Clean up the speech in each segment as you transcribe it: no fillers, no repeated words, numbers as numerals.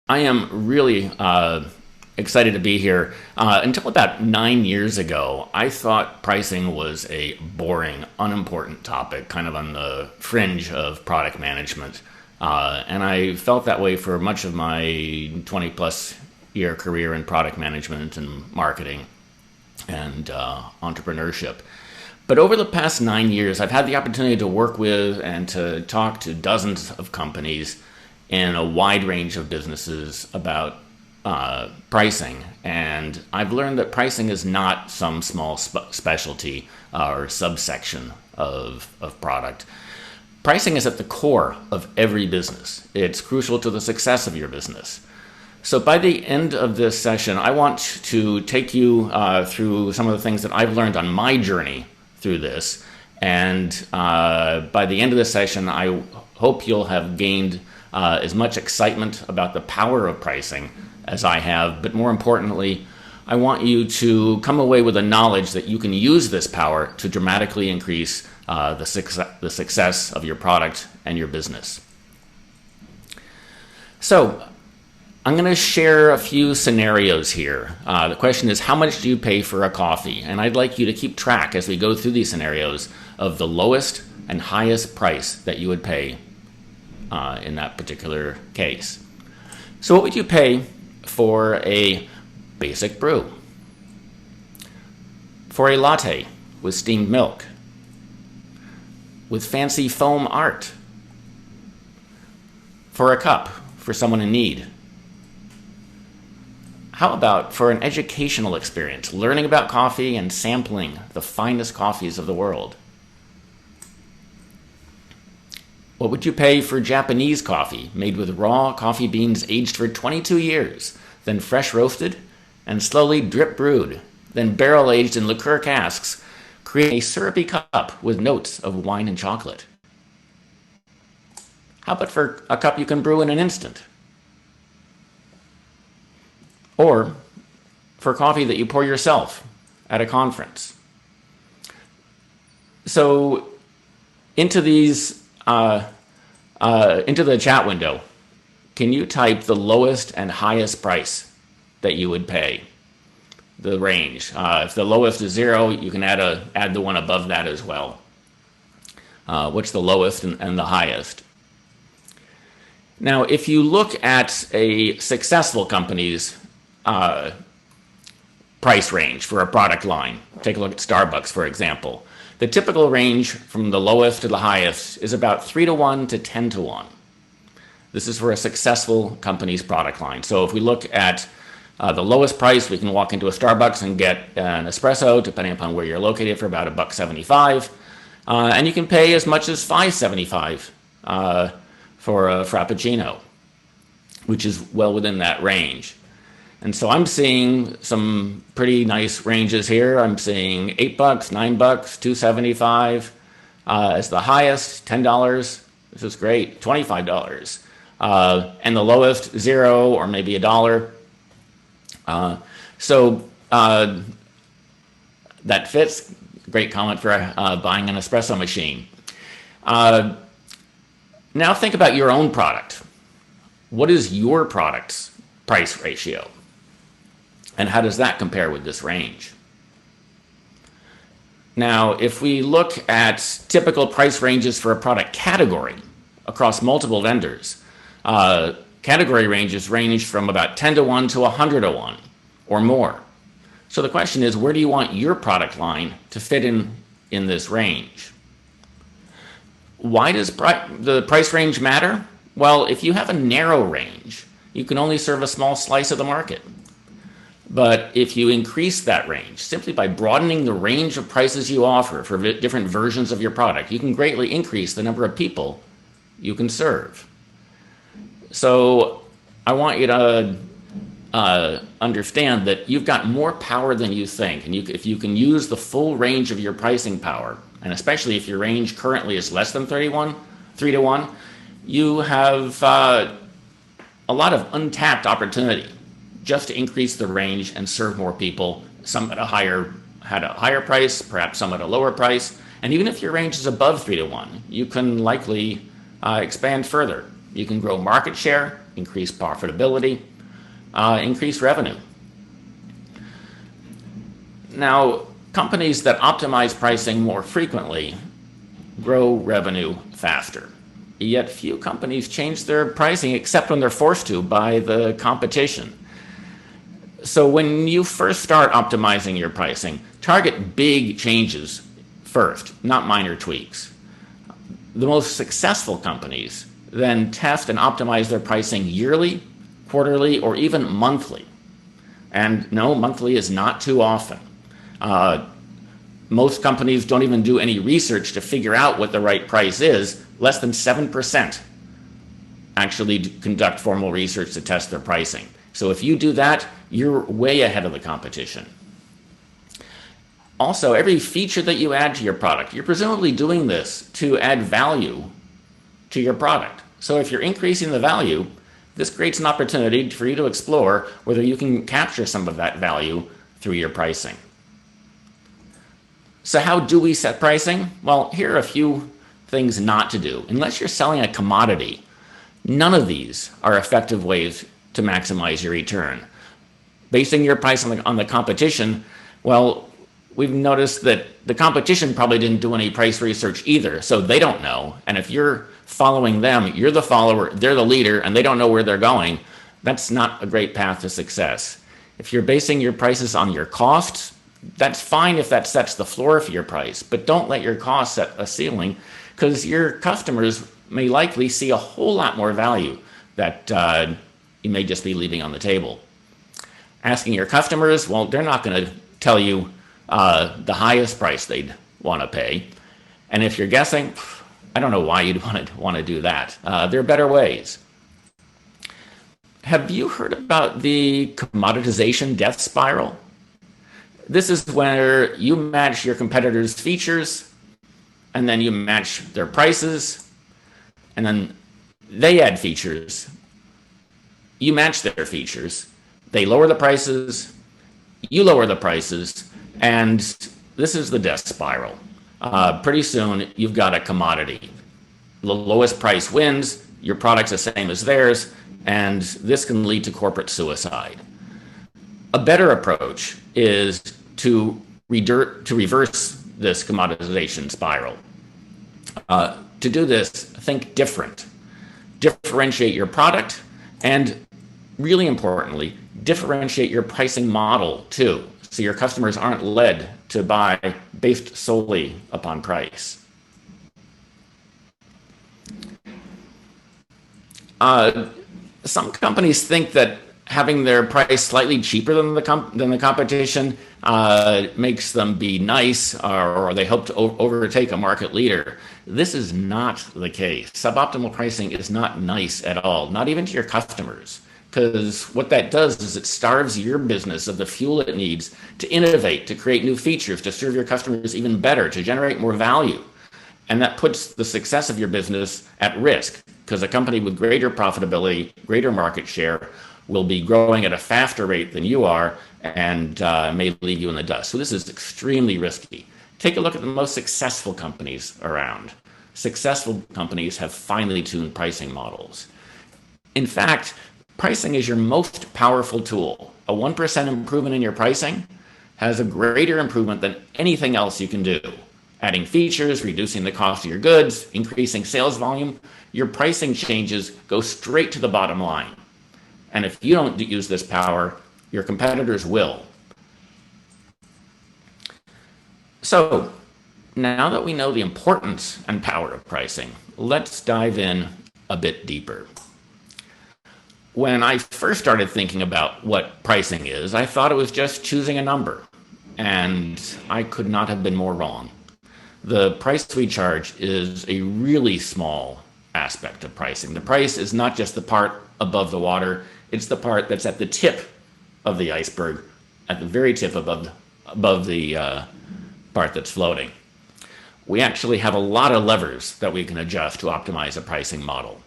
I am really excited to be here. Until about 9 years ago, I thought pricing was a boring, unimportant topic, kind of on the fringe of product management. And I felt that way for much of my 20 plus year career in product management and marketing and entrepreneurship. But over the past 9 years, I've had the opportunity to work with and to talk to dozens of companies in a wide range of businesses about pricing. And I've learned that pricing is not some small specialty or subsection of product. Pricing is at the core of every business. It's crucial to the success of your business. So by the end of this session, I want to take you through some of the things that I've learned on my journey through this. And by the end of this session, I hope you'll have gained as much excitement about the power of pricing as I have. But more importantly, I want you to come away with the knowledge that you can use this power to dramatically increase the success of your product and your business. So I'm going to share a few scenarios here. The question is, how much do you pay for a coffee? And I'd like you to keep track as we go through these scenarios of the lowest and highest price that you would pay in that particular case. So what would you pay for a basic brew? For a latte with steamed milk? With fancy foam art? For a cup for someone in need? How about for an educational experience, learning about coffee and sampling the finest coffees of the world? What would you pay for Japanese coffee made with raw coffee beans aged for 22 years, then fresh roasted and slowly drip brewed, then barrel aged in liqueur casks, creating a syrupy cup with notes of wine and chocolate? How about for a cup you can brew in an instant? Or for coffee that you pour yourself at a conference? So into the chat window, can you type the lowest and highest price that you would pay? The range. If the lowest is 0, you can add the one above that as well. What's the lowest and the highest? Now, if you look at a successful company's price range for a product line, take a look at Starbucks, for example. The typical range from the lowest to the highest is about 3-to-1 to 10-to-1. This is for a successful company's product line. So if we look at the lowest price, we can walk into a Starbucks and get an espresso, depending upon where you're located, for about $1.75. And you can pay as much as $5.75 for a Frappuccino, which is well within that range. And so I'm seeing some pretty nice ranges here. I'm seeing $8, $9, $2.75 as the highest, $10. This is great, $25. And the lowest, 0 or maybe $1. So that fits. Great comment for buying an espresso machine. Now think about your own product. What is your product's price ratio? And how does that compare with this range? Now, if we look at typical price ranges for a product category across multiple vendors, category ranges range from about 10-to-1 to 100-to-1 or more. So the question is, where do you want your product line to fit in this range? Why does the price range matter? Well, if you have a narrow range, you can only serve a small slice of the market. But if you increase that range simply by broadening the range of prices you offer for different versions of your product, you can greatly increase the number of people you can serve. So I want you to understand that you've got more power than you think. And if you can use the full range of your pricing power, and especially if your range currently is less than 3-to-1, you have a lot of untapped opportunity just to increase the range and serve more people, some at a higher price, perhaps some at a lower price. And even if your range is above 3-to-1, you can likely expand further You can grow market share, increase profitability, increase revenue. Now, companies that optimize pricing more frequently grow revenue faster. Yet few companies change their pricing except when they're forced to by the competition. So when you first start optimizing your pricing, target big changes first, not minor tweaks. The most successful companies then test and optimize their pricing yearly, quarterly, or even monthly. And no, monthly is not too often. Most companies don't even do any research to figure out what the right price is. Less than 7% actually conduct formal research to test their pricing. So if you do that, you're way ahead of the competition. Also, every feature that you add to your product, you're presumably doing this to add value to your product. So if you're increasing the value, this creates an opportunity for you to explore whether you can capture some of that value through your pricing. So how do we set pricing? Well, here are a few things not to do. Unless you're selling a commodity, none of these are effective ways to maximize your return. Basing your price on the competition, well, we've noticed that the competition probably didn't do any price research either, so they don't know. And if you're following them, you're the follower, they're the leader, and they don't know where they're going, that's not a great path to success. If you're basing your prices on your costs, that's fine if that sets the floor for your price, but don't let your costs set a ceiling, because your customers may likely see a whole lot more value that you may just be leaving on the table. Asking your customers, well, they're not going to tell you the highest price they'd want to pay. And if you're guessing, I don't know why you'd want to do that. There are better ways. Have you heard about the commoditization death spiral? This is where you match your competitors' features, and then you match their prices, and then they add features. You match their features. They lower the prices, you lower the prices, and this is the death spiral. Pretty soon, you've got a commodity. The lowest price wins, your product's the same as theirs, and this can lead to corporate suicide. A better approach is to reverse this commoditization spiral. To do this, think different. Differentiate your product, and really importantly, differentiate your pricing model too, so your customers aren't led to buy based solely upon price. Some companies think that having their price slightly cheaper than the competition makes them be nice, or they hope to overtake a market leader. This is not the case. Suboptimal pricing is not nice at all, not even to your customers, because what that does is it starves your business of the fuel it needs to innovate, to create new features, to serve your customers even better, to generate more value. And that puts the success of your business at risk, because a company with greater profitability, greater market share, will be growing at a faster rate than you are, and may leave you in the dust. So this is extremely risky. Take a look at the most successful companies around. Successful companies have finely tuned pricing models. In fact, pricing is your most powerful tool. A 1% improvement in your pricing has a greater improvement than anything else you can do. Adding features, reducing the cost of your goods, increasing sales volume, your pricing changes go straight to the bottom line. And if you don't use this power, your competitors will. So, now that we know the importance and power of pricing, let's dive in a bit deeper. When I first started thinking about what pricing is, I thought it was just choosing a number, and I could not have been more wrong. The price we charge is a really small aspect of pricing. The price is not just the part above the water, it's the part that's at the tip of the iceberg, at the very tip above the part that's floating. We actually have a lot of levers that we can adjust to optimize a pricing model.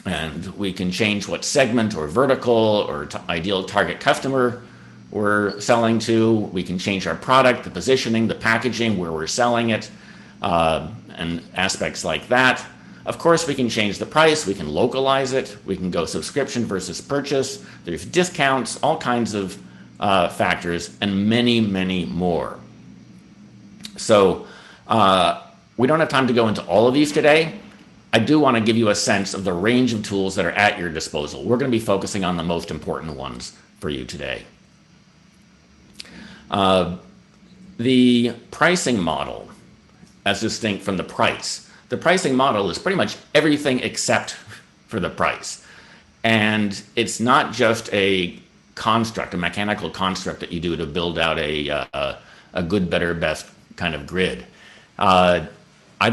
And we can change what segment or vertical or ideal target customer we're selling to. We can change our product, the positioning, the packaging, where we're selling it, and aspects like that. Of course, we can change the price, we can localize it, we can go subscription versus purchase, there's discounts, all kinds of factors, and many, many more. So we don't have time to go into all of these today. I do want to give you a sense of the range of tools that are at your disposal. We're going to be focusing on the most important ones for you today. The pricing model, as distinct from the price. The pricing model is pretty much everything except for the price. And it's not just a construct, a mechanical construct that you do to build out a good, better, best kind of grid. I'd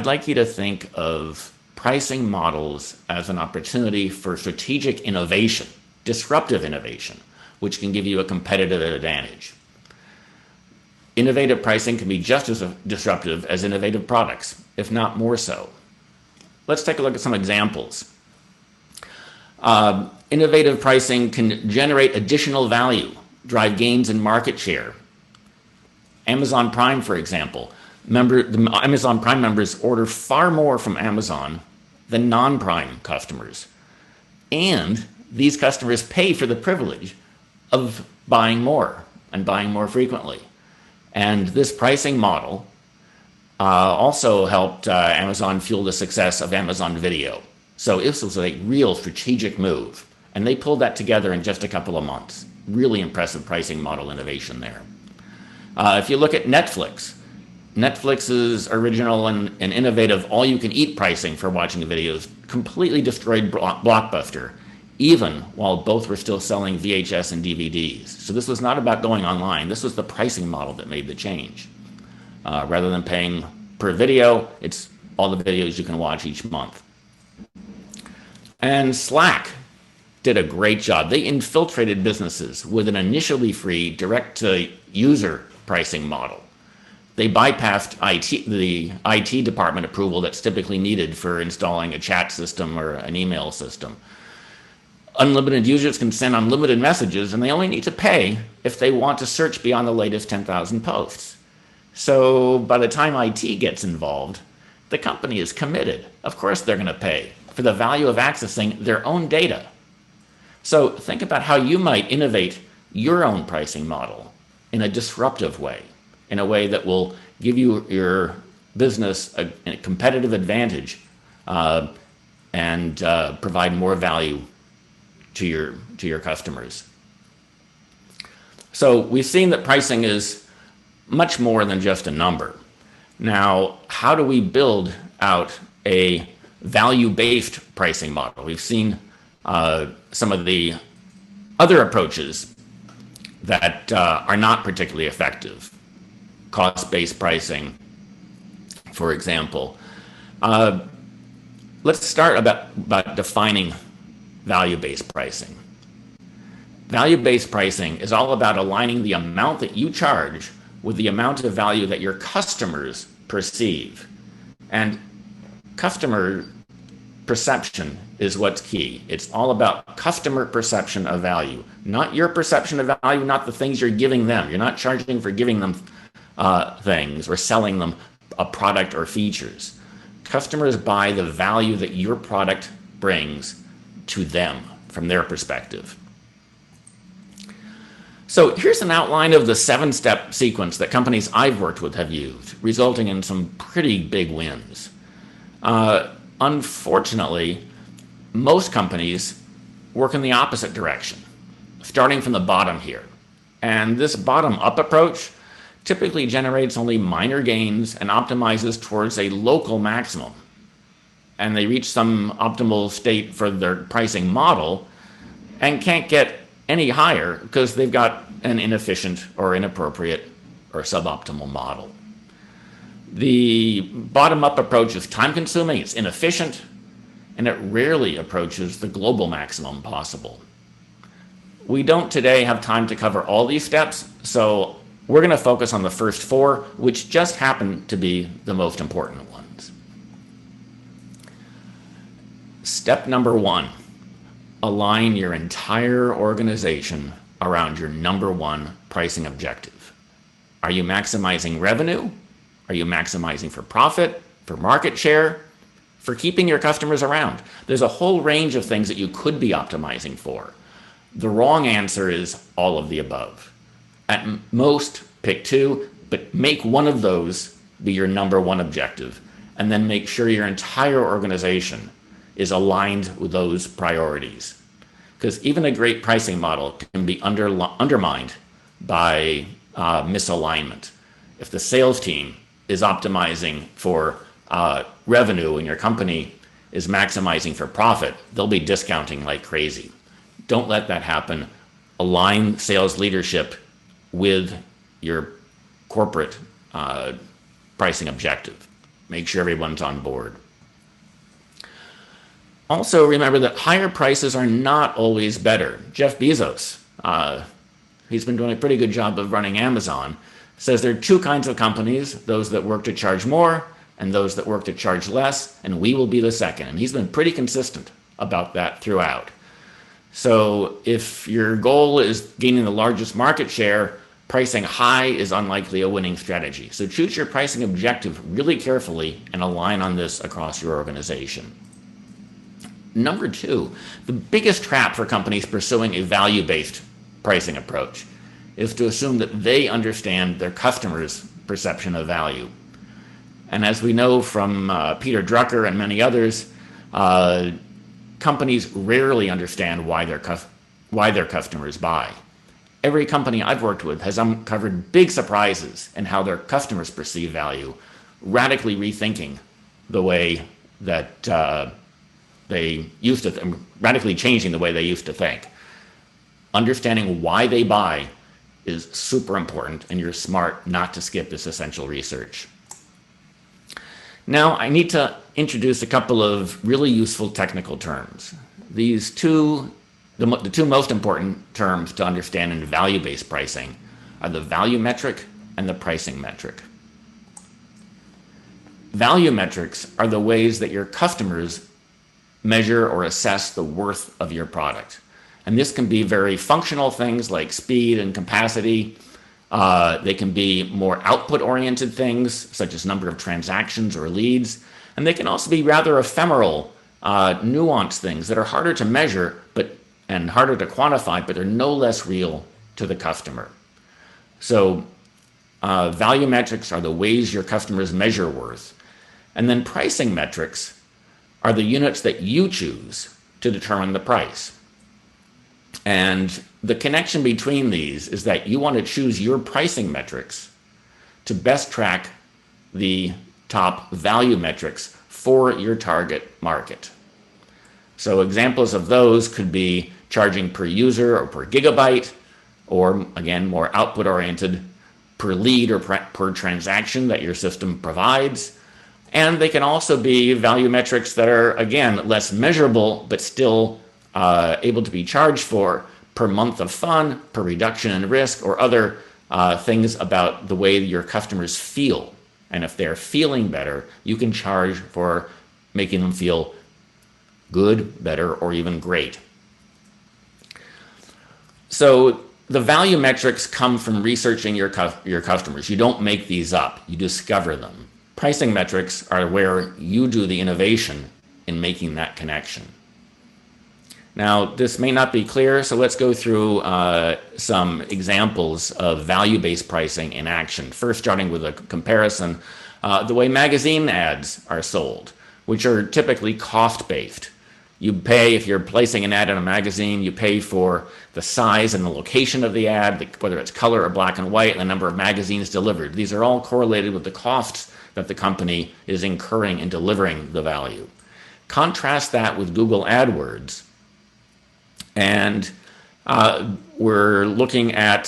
like you to think of pricing models as an opportunity for strategic innovation, disruptive innovation, which can give you a competitive advantage. Innovative pricing can be just as disruptive as innovative products, if not more so. Let's take a look at some examples. Innovative pricing can generate additional value, drive gains in market share. Amazon Prime, for example. The Amazon Prime members order far more from Amazon than non-Prime customers. And these customers pay for the privilege of buying more and buying more frequently. And this pricing model also helped Amazon fuel the success of Amazon Video. So this was a real strategic move. And they pulled that together in just a couple of months. Really impressive pricing model innovation there. If you look at Netflix, Netflix's original and innovative all-you-can-eat pricing for watching videos completely destroyed Blockbuster, even while both were still selling VHS and DVDs. So this was not about going online. This was the pricing model that made the change. Rather than paying per video, it's all the videos you can watch each month. And Slack did a great job. They infiltrated businesses with an initially free direct-to-user pricing model. They bypassed the IT department approval that's typically needed for installing a chat system or an email system. Unlimited users can send unlimited messages, and they only need to pay if they want to search beyond the latest 10,000 posts. So by the time IT gets involved, the company is committed. Of course they're going to pay for the value of accessing their own data. So think about how you might innovate your own pricing model in a disruptive way, in a way that will give you your business a competitive advantage and provide more value to your customers. So we've seen that pricing is much more than just a number. Now, how do we build out a value-based pricing model? We've seen some of the other approaches that are not particularly effective. Cost-based pricing, for example. Let's start about defining value-based pricing. Value-based pricing is all about aligning the amount that you charge with the amount of value that your customers perceive. And customer perception is what's key. It's all about customer perception of value, not your perception of value, not the things you're giving them. You're not charging for giving them things or selling them a product or features. Customers buy the value that your product brings to them from their perspective. So here's an outline of the 7-step sequence that companies I've worked with have used, resulting in some pretty big wins. Unfortunately, most companies work in the opposite direction, starting from the bottom here. And this bottom-up approach typically generates only minor gains and optimizes towards a local maximum. And they reach some optimal state for their pricing model and can't get any higher because they've got an inefficient or inappropriate or suboptimal model. The bottom-up approach is time-consuming, it's inefficient, and it rarely approaches the global maximum possible. We don't today have time to cover all these steps, so we're going to focus on the first 4, which just happen to be the most important ones. Step number 1, align your entire organization around your number 1 pricing objective. Are you maximizing revenue? Are you maximizing for profit, for market share, for keeping your customers around. There's a whole range of things that you could be optimizing for. The wrong answer is all of the above. At most, pick two, but make one of those be your number one objective, and then make sure your entire organization is aligned with those priorities. Because even a great pricing model can be undermined by misalignment. If the sales team is optimizing for revenue and your company is maximizing for profit, they'll be discounting like crazy. Don't let that happen. Align sales leadership with your corporate pricing objective. Make sure everyone's on board. Also, remember that higher prices are not always better. Jeff Bezos, he's been doing a pretty good job of running Amazon, says there are two kinds of companies, those that work to charge more and those that work to charge less, and we will be the second. And he's been pretty consistent about that throughout. So if your goal is gaining the largest market share, pricing high is unlikely a winning strategy. So choose your pricing objective really carefully and align on this across your organization. Number two, the biggest trap for companies pursuing a value-based pricing approach is to assume that they understand their customers' perception of value. And as we know from Peter Drucker and many others, companies rarely understand why their customers buy. Every company I've worked with has uncovered big surprises in how their customers perceive value, radically rethinking the way that they used to, radically changing the way they used to think. Understanding why they buy is super important, and you're smart not to skip this essential research. Now, I need to introduce a couple of really useful technical terms. These two, the two most important terms to understand in value-based pricing are the value metric and the pricing metric. Value metrics are the ways that your customers measure or assess the worth of your product. And this can be very functional things like speed and capacity. They can be more output-oriented things, such as number of transactions or leads. And they can also be rather ephemeral, nuanced things that are harder to measure and harder to quantify, but they're no less real to the customer. So value metrics are the ways your customers measure worth. And then pricing metrics are the units that you choose to determine the price. And the connection between these is that you want to choose your pricing metrics to best track the top value metrics for your target market. So examples of those could be charging per user or per gigabyte, or again, more output-oriented, per lead or per transaction that your system provides. And they can also be value metrics that are, again, less measurable, but still able to be charged for per month of fun, per reduction in risk, or other things about the way your customers feel. And if they're feeling better, you can charge for making them feel good, better, or even great. So the value metrics come from researching your customers. You don't make these up, you discover them. Pricing metrics are where you do the innovation in making that connection. Now, this may not be clear, so let's go through some examples of value-based pricing in action. First, starting with a comparison, the way magazine ads are sold, which are typically cost-based. You pay, if you're placing an ad in a magazine, you pay for the size and the location of the ad, whether it's color or black and white, and the number of magazines delivered. These are all correlated with the costs that the company is incurring in delivering the value. Contrast that with Google AdWords, and we're looking at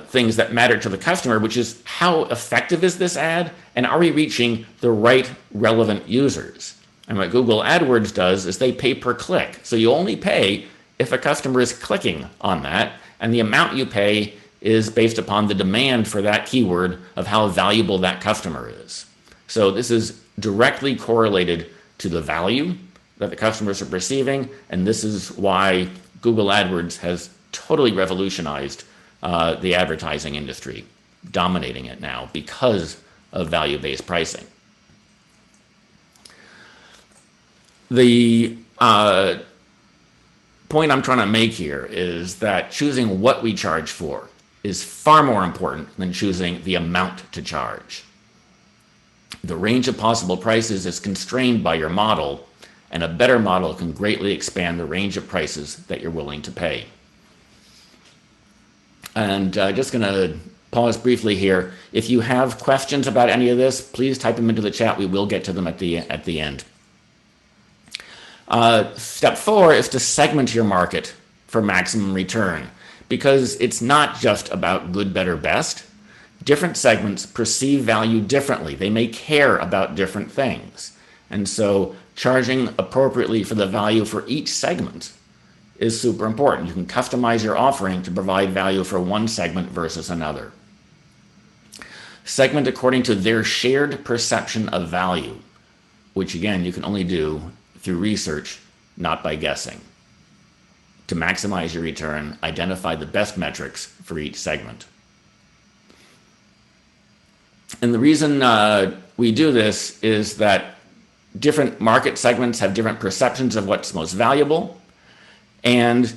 things that matter to the customer, which is how effective is this ad, and are we reaching the right relevant users? And what Google AdWords does is they pay per click. So you only pay if a customer is clicking on that, and the amount you pay is based upon the demand for that keyword of how valuable that customer is. So this is directly correlated to the value that the customers are perceiving, and this is why Google AdWords has totally revolutionized the advertising industry, dominating it now because of value-based pricing. The point I'm trying to make here is that choosing what we charge for is far more important than choosing the amount to charge. The range of possible prices is constrained by your model, and a better model can greatly expand the range of prices that you're willing to pay. And just going to pause briefly here. If you have questions about any of this, please type them into the chat. We will get to them at the end. Step 4 is to segment your market for maximum return, because it's not just about good, better, best. Different segments perceive value differently. They may care about different things. And so charging appropriately for the value for each segment is super important. You can customize your offering to provide value for one segment versus another. Segment according to their shared perception of value, which again, you can only do through research, not by guessing. To maximize your return, identify the best metrics for each segment. And the reason we do this is that different market segments have different perceptions of what's most valuable, and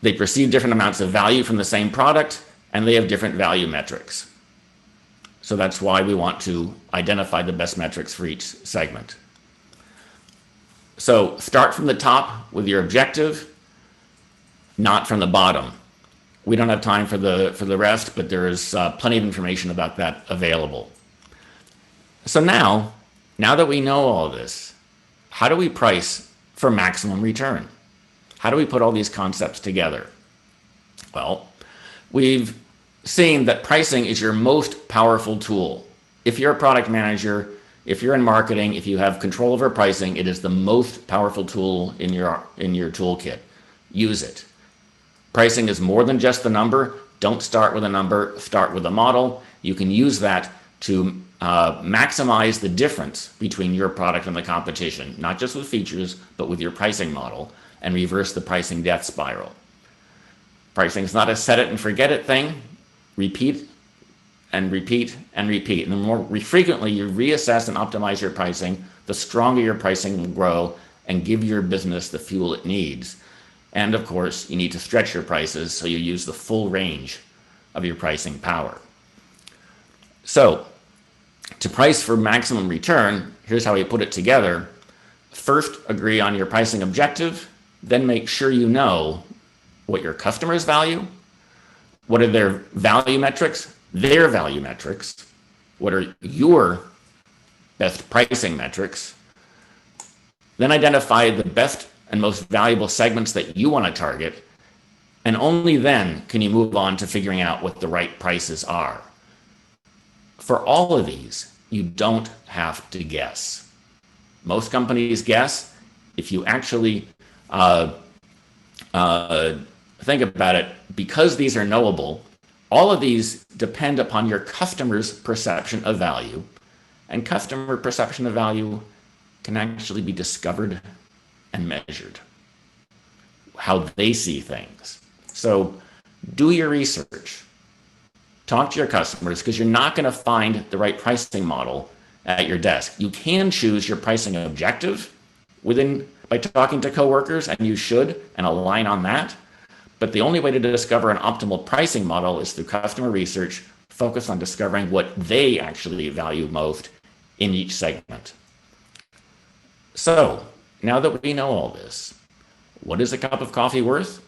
they perceive different amounts of value from the same product, and they have different value metrics. So that's why we want to identify the best metrics for each segment. So start from the top with your objective, not from the bottom. We don't have time for the rest, but there is plenty of information about that available. So now that we know all this, how do we price for maximum return? How do we put all these concepts together? Well, we've seen that pricing is your most powerful tool. If you're a product manager, if you're in marketing, if you have control over pricing, it is the most powerful tool in your toolkit. Use it. Pricing is more than just the number. Don't start with a number, start with a model. You can use that to maximize the difference between your product and the competition, not just with features, but with your pricing model, and reverse the pricing death spiral. Pricing is not a set it and forget it thing. Repeat and repeat and repeat. And the more frequently you reassess and optimize your pricing, the stronger your pricing will grow and give your business the fuel it needs. And of course, you need to stretch your prices so you use the full range of your pricing power. So, to price for maximum return, here's how we put it together. First, agree on your pricing objective, then make sure you know what your customers value, what are their value metrics, what are your best pricing metrics, then identify the best and most valuable segments that you want to target, and only then can you move on to figuring out what the right prices are. For all of these, you don't have to guess. Most companies guess. If you actually think about it, because these are knowable, all of these depend upon your customer's perception of value, and customer perception of value can actually be discovered and measured, how they see things. So do your research. Talk to your customers, because you're not going to find the right pricing model at your desk. You can choose your pricing objective by talking to coworkers, and you should, and align on that. But the only way to discover an optimal pricing model is through customer research, focus on discovering what they actually value most in each segment. So, now that we know all this, what is a cup of coffee worth?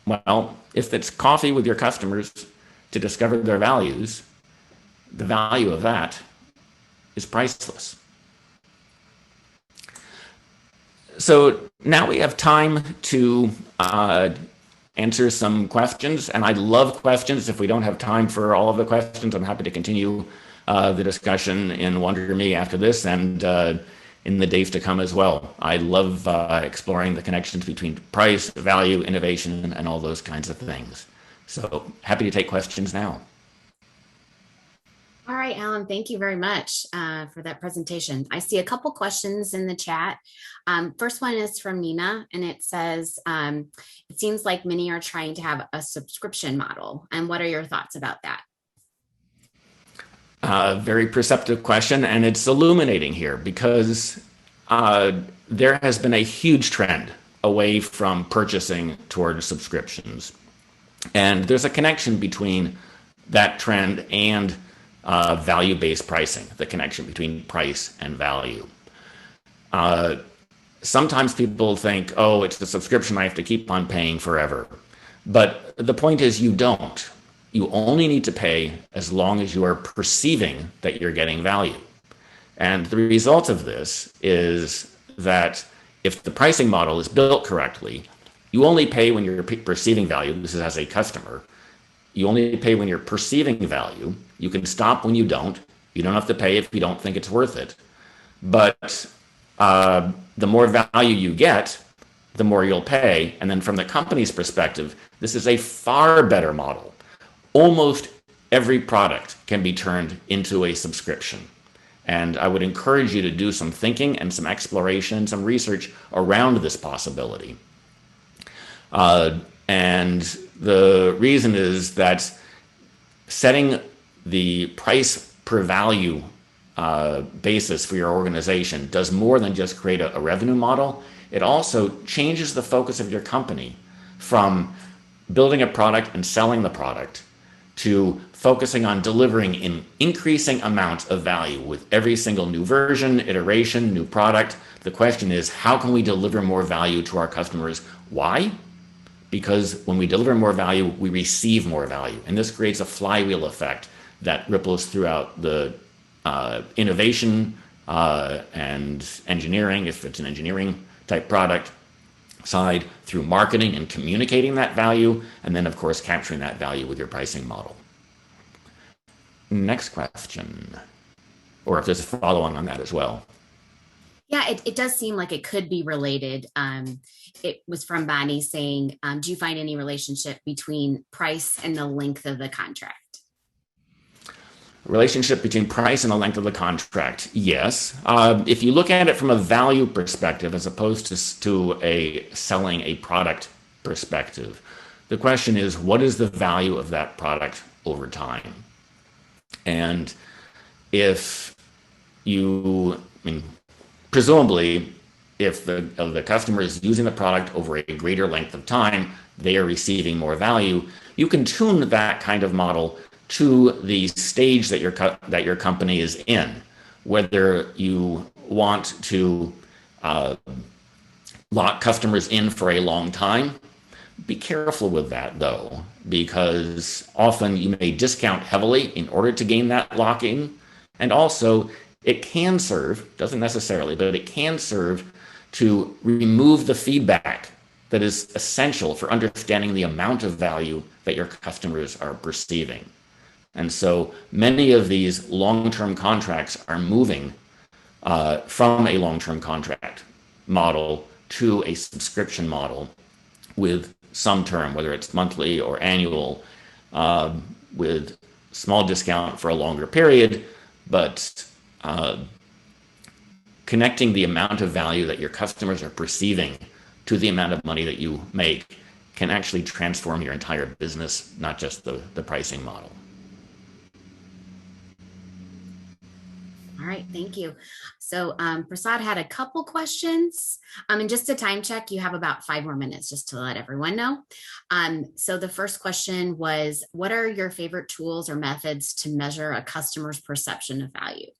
Well, if it's coffee with your customers to discover their values, the value of that is priceless. So now we have time to answer some questions, and I love questions. If we don't have time for all of the questions, I'm happy to continue the discussion in Wonder Me after this, and in the days to come as well. I love exploring the connections between price, value, innovation, and all those kinds of things. So happy to take questions now. All right, Alan, thank you very much for that presentation. I see a couple questions in the chat. First one is from Nina, and it says, it seems like many are trying to have a subscription model. And what are your thoughts about that? Very perceptive question, and it's illuminating here, because there has been a huge trend away from purchasing toward subscriptions. And there's a connection between that trend and value-based pricing, the connection between price and value. Sometimes people think, oh, it's the subscription, I have to keep on paying forever. But the point is you don't. You only need to pay as long as you are perceiving that you're getting value. And the result of this is that if the pricing model is built correctly, you only pay when you're perceiving value. This is as a customer. You only pay when you're perceiving value. You can stop when you don't. You don't have to pay if you don't think it's worth it. But the more value you get, the more you'll pay. And then from the company's perspective, this is a far better model. Almost every product can be turned into a subscription. And I would encourage you to do some thinking and some exploration, some research around this possibility. And the reason is that setting the price per value basis for your organization does more than just create a revenue model. It also changes the focus of your company from building a product and selling the product to focusing on delivering an increasing amount of value with every single new version, iteration, new product. The question is, how can we deliver more value to our customers? Why? Because when we deliver more value, we receive more value. And this creates a flywheel effect that ripples throughout the innovation and engineering, if it's an engineering type product side, through marketing and communicating that value, and then of course capturing that value with your pricing model. Next question, or if there's a follow-on on that as well. Yeah, it does seem like it could be related. It was from Bonnie saying, do you find any relationship between price and the length of the contract? Relationship between price and the length of the contract, yes. If you look at it from a value perspective as opposed to a selling a product perspective, the question is, what is the value of that product over time? And if you, presumably, if the customer is using the product over a greater length of time, they are receiving more value. You can tune that kind of model to the stage that your company is in. Whether you want to lock customers in for a long time, be careful with that though, because often you may discount heavily in order to gain that lock-in, and also it can serve, doesn't necessarily, but it can serve to remove the feedback that is essential for understanding the amount of value that your customers are perceiving. And so many of these long-term contracts are moving from a long-term contract model to a subscription model with some term, whether it's monthly or annual, with small discount for a longer period, but connecting the amount of value that your customers are perceiving to the amount of money that you make can actually transform your entire business, not just the pricing model. All right, thank you. So Prasad had a couple questions. And just a time check, you have about 5 more minutes just to let everyone know. So the first question was, what are your favorite tools or methods to measure a customer's perception of value?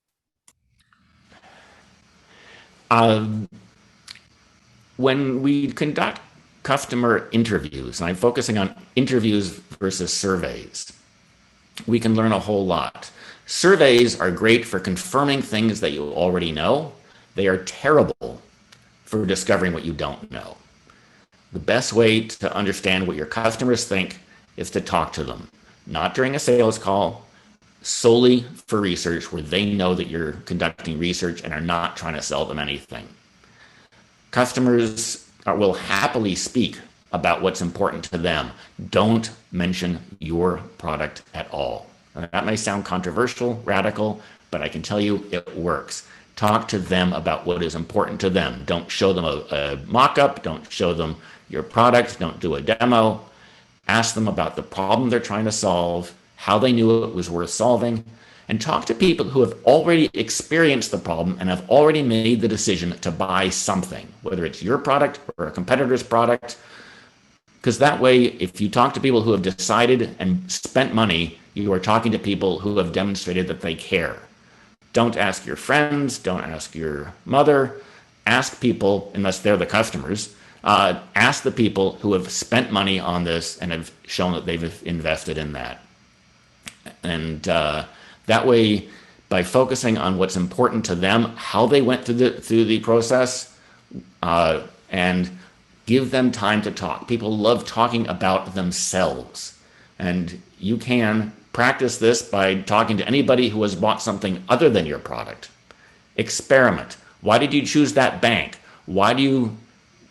When we conduct customer interviews, and I'm focusing on interviews versus surveys, we can learn a whole lot. Surveys are great for confirming things that you already know. They are terrible for discovering what you don't know. The best way to understand what your customers think is to talk to them, not during a sales call, solely for research where they know that you're conducting research and are not trying to sell them anything. Customers will happily speak about what's important to them. Don't mention your product at all. That may sound controversial, radical, but I can tell you it works. Talk to them about what is important to them. Don't show them a mock-up. Don't show them your product. Don't do a demo. Ask them about the problem they're trying to solve, how they knew it was worth solving, and talk to people who have already experienced the problem and have already made the decision to buy something, whether it's your product or a competitor's product. Because that way, if you talk to people who have decided and spent money, you are talking to people who have demonstrated that they care. Don't ask your friends, don't ask your mother, ask people, unless they're the customers, ask the people who have spent money on this and have shown that they've invested in that. And that way, by focusing on what's important to them, how they went through the process, and give them time to talk. People love talking about themselves. And you can practice this by talking to anybody who has bought something other than your product. Experiment. Why did you choose that bank? Why do you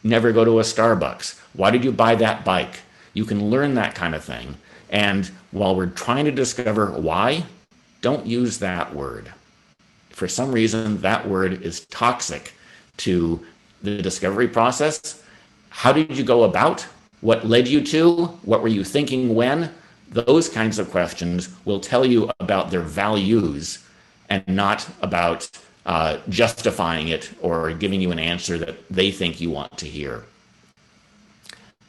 never go to a Starbucks? Why did you buy that bike? You can learn that kind of thing. And while we're trying to discover why, don't use that word. For some reason, that word is toxic to the discovery process. How did you go about? What led you to? What were you thinking when? Those kinds of questions will tell you about their values and not about justifying it or giving you an answer that they think you want to hear.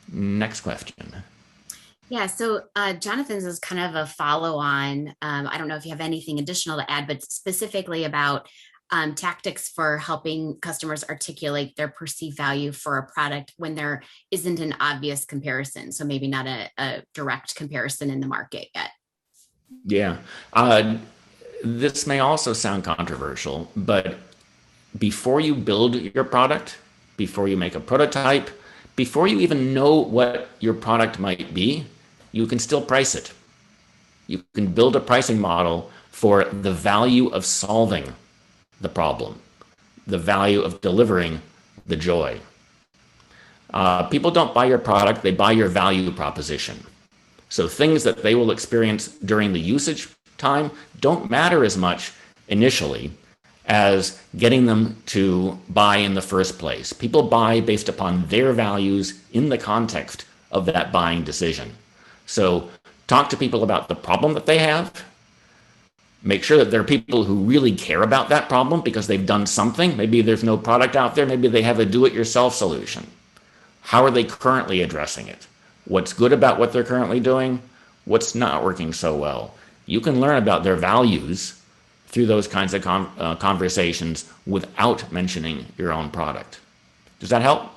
Next question. Yeah, so Jonathan's is kind of a follow-on. I don't know if you have anything additional to add, but specifically about tactics for helping customers articulate their perceived value for a product when there isn't an obvious comparison. So maybe not a direct comparison in the market yet. Yeah. This may also sound controversial, but before you build your product, before you make a prototype, before you even know what your product might be, you can still price it. You can build a pricing model for the value of solving the problem, the value of delivering the joy. People don't buy your product, they buy your value proposition. So things that they will experience during the usage time don't matter as much initially as getting them to buy in the first place. People buy based upon their values in the context of that buying decision. So talk to people about the problem that they have. Make sure that there are people who really care about that problem because they've done something. Maybe there's no product out there. Maybe they have a do-it-yourself solution. How are they currently addressing it? What's good about what they're currently doing? What's not working so well? You can learn about their values through those kinds of conversations without mentioning your own product. Does that help?